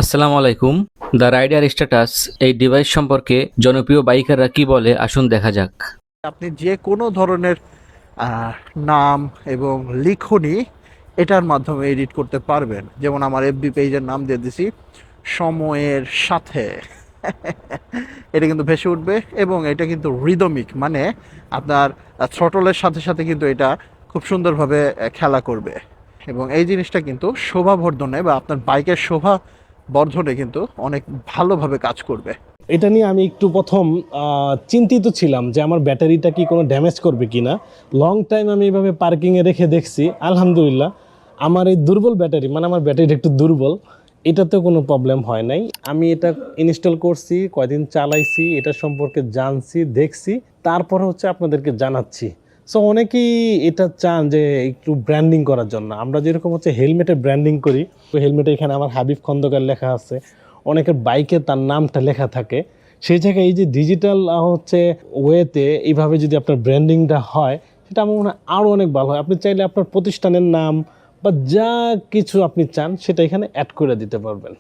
আসসালামু আলাইকুম। The rider status এই ডিভাইস সম্পর্কে জনপ্রিয় বাইকাররা কি বলে আসুন দেখা যাক। আপনি যে কোনো ধরনের নাম এবং লিখনি এটার মাধ্যমে এডিট করতে পারবেন। যেমন আমার এফবি পেজের নাম দিয়ে দিছি সময়ের সাথে। এটা কিন্তু ভেসে উঠবে এবং এটা কিন্তু রিদমিক, মানে আপনার থ্রটলের সাথে সাথে কিন্তু এটা খুব সুন্দরভাবে খেলা করবে এবং এই জিনিসটা কিন্তু শোভাবর্ধনে বা আপনার বাইকের শোভা বর্ধনে কিন্তু অনেক ভালোভাবে কাজ করবে। এটা নিয়ে আমি একটু প্রথম চিন্তিত ছিলাম যে আমার ব্যাটারিটা কি কোনো ড্যামেজ করবে কি না। লং টাইম আমি এইভাবে পার্কিংয়ে রেখে দেখছি, আলহামদুলিল্লাহ আমার এই দুর্বল ব্যাটারি, মানে আমার ব্যাটারিটা একটু দুর্বল, এটাতেও কোনো প্রবলেম হয় নাই। আমি এটা ইনস্টল করছি, কয়দিন চালাইছি, এটা সম্পর্কে জানছি, দেখছি, তারপরে হচ্ছে আপনাদেরকে জানাচ্ছি। সো অনেকেই এটা চান যে একটু ব্র্যান্ডিং করার জন্য, আমরা যেরকম হচ্ছে হেলমেটে ব্র্যান্ডিং করি, তো হেলমেটে এখানে আমার হাবিব খন্দকার লেখা আছে, অনেকের বাইকে তার নামটা লেখা থাকে, সেই জায়গায় এই যে ডিজিটাল হচ্ছে ওয়েতে এইভাবে যদি আপনার ব্র্যান্ডিংটা হয়, সেটা আমার মনে হয় আরও অনেক ভালো হয়। আপনি চাইলে আপনার প্রতিষ্ঠানের নাম বা যা কিছু আপনি চান সেটা এখানে অ্যাড করে দিতে পারবেন।